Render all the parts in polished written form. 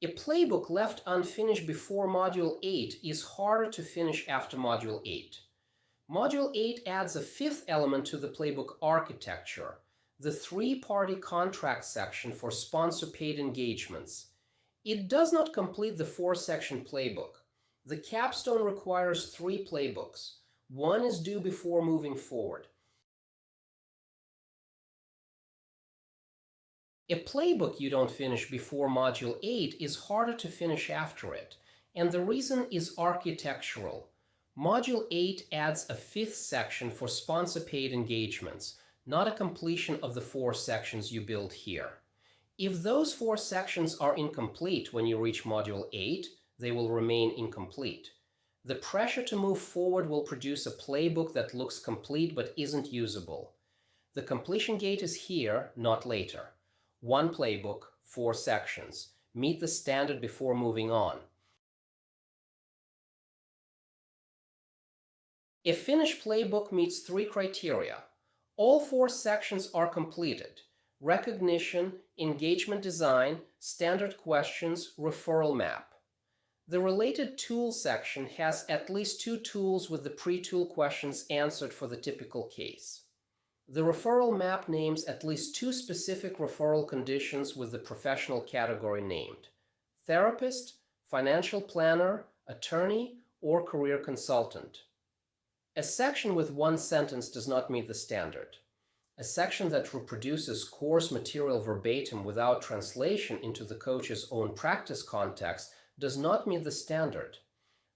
A playbook left unfinished before Module 8 is harder to finish after Module 8. Module 8 adds a fifth element to the playbook architecture, the three-party contract section for sponsor-paid engagements. It does not complete the four-section playbook. The capstone requires 3 playbooks. One is due before moving forward. A playbook you don't finish before Module 8 is harder to finish after it, and the reason is architectural. Module 8 adds a fifth section for sponsor-paid engagements, not a completion of the 4 sections you build here. If those 4 sections are incomplete when you reach Module 8, they will remain incomplete. The pressure to move forward will produce a playbook that looks complete but isn't usable. The completion gate is here, not later. 1 playbook, 4 sections. Meet the standard before moving on. A finished playbook meets 3 criteria. All 4 sections are completed: recognition, engagement design, standard questions, referral map. The related tools section has at least 2 tools with the pre-tool questions answered for the typical case. The referral map names at least 2 specific referral conditions with the professional category named: therapist, financial planner, attorney, or career consultant. A section with 1 sentence does not meet the standard. A section that reproduces course material verbatim without translation into the coach's own practice context does not meet the standard.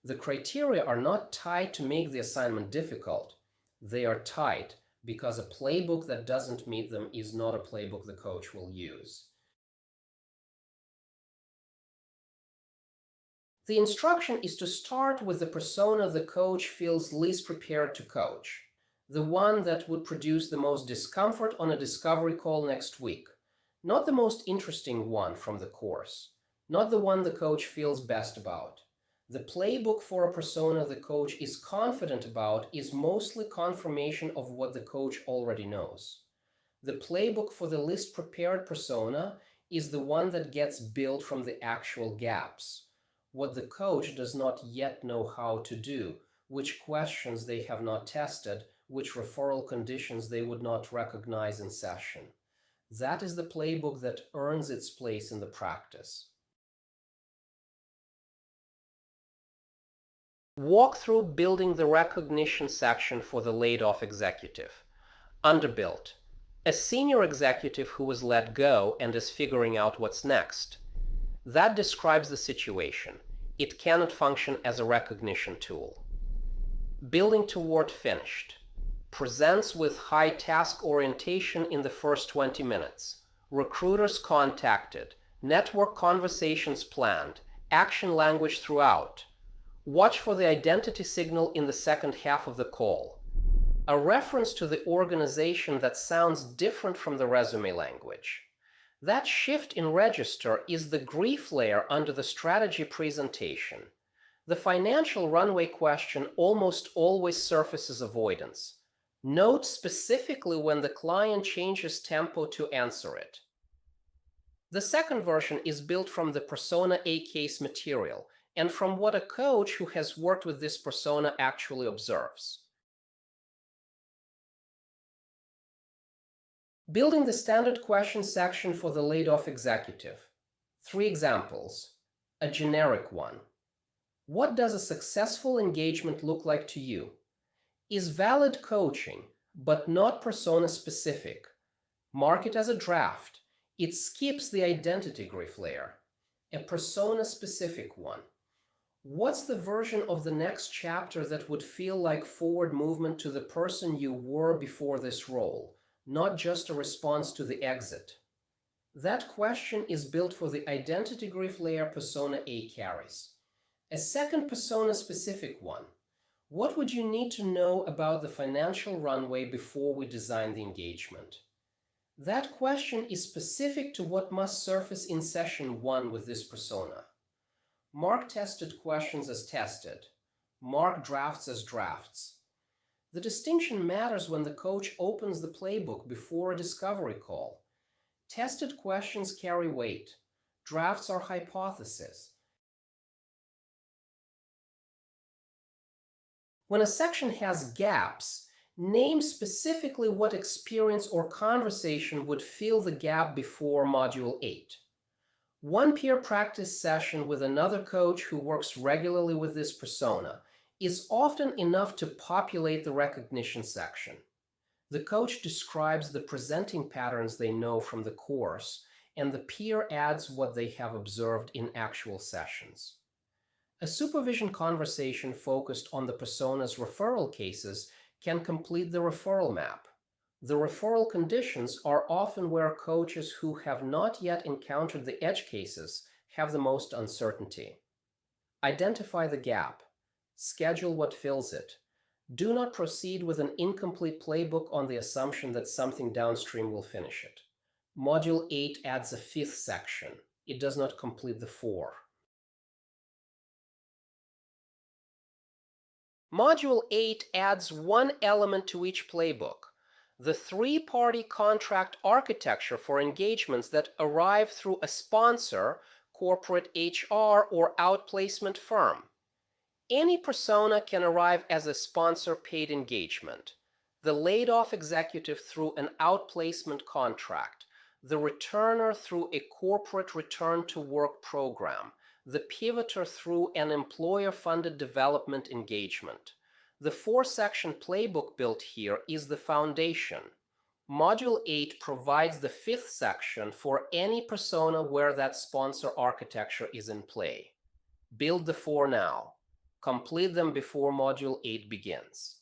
The criteria are not tied to make the assignment difficult. They are tied because a playbook that doesn't meet them is not a playbook the coach will use. The instruction is to start with the persona the coach feels least prepared to coach, the one that would produce the most discomfort on a discovery call next week, not the most interesting one from the course, not the one the coach feels best about. The playbook for a persona the coach is confident about is mostly confirmation of what the coach already knows. The playbook for the least prepared persona is the one that gets built from the actual gaps, what the coach does not yet know how to do, which questions they have not tested, which referral conditions they would not recognize in session. That is the playbook that earns its place in the practice. Walk through building the recognition section for the laid-off executive. Underbuilt. A senior executive who was let go and is figuring out what's next. That describes the situation. It cannot function as a recognition tool. Building toward finished. Presents with high task orientation in the first 20 minutes. Recruiters contacted. Network conversations planned. Action language throughout. Watch for the identity signal in the second half of the call. A reference to the organization that sounds different from the resume language. That shift in register is the grief layer under the strategy presentation. The financial runway question almost always surfaces avoidance. Note specifically when the client changes tempo to answer it. The second version is built from the Persona A case material and from what a coach who has worked with this persona actually observes. Building the standard question section for the laid-off executive. 3 examples. A generic one. What does a successful engagement look like to you? Is valid coaching, but not persona-specific. Mark it as a draft. It skips the identity grief layer. A persona-specific one. What's the version of the next chapter that would feel like forward movement to the person you were before this role, not just a response to the exit? That question is built for the identity grief layer persona A carries. A second persona-specific one. What would you need to know about the financial runway before we design the engagement? That question is specific to what must surface in session 1 with this persona. Mark tested questions as tested. Mark drafts as drafts. The distinction matters when the coach opens the playbook before a discovery call. Tested questions carry weight. Drafts are hypotheses. When a section has gaps, name specifically what experience or conversation would fill the gap before Module 8. One peer practice session with another coach who works regularly with this persona is often enough to populate the recognition section. The coach describes the presenting patterns they know from the course, and the peer adds what they have observed in actual sessions. A supervision conversation focused on the persona's referral cases can complete the referral map. The referral conditions are often where coaches who have not yet encountered the edge cases have the most uncertainty. Identify the gap. Schedule what fills it. Do not proceed with an incomplete playbook on the assumption that something downstream will finish it. Module 8 adds a 5th section. It does not complete the 4. Module 8 adds one element to each playbook: the three-party contract architecture for engagements that arrive through a sponsor, corporate HR, or outplacement firm. Any persona can arrive as a sponsor-paid engagement, the laid-off executive through an outplacement contract, the returner through a corporate return-to-work program, the pivoter through an employer-funded development engagement. The 4-section playbook built here is the foundation. Module 8 provides the 5th section for any persona where that sponsor architecture is in play. Build the 4 now. Complete them before Module 8 begins.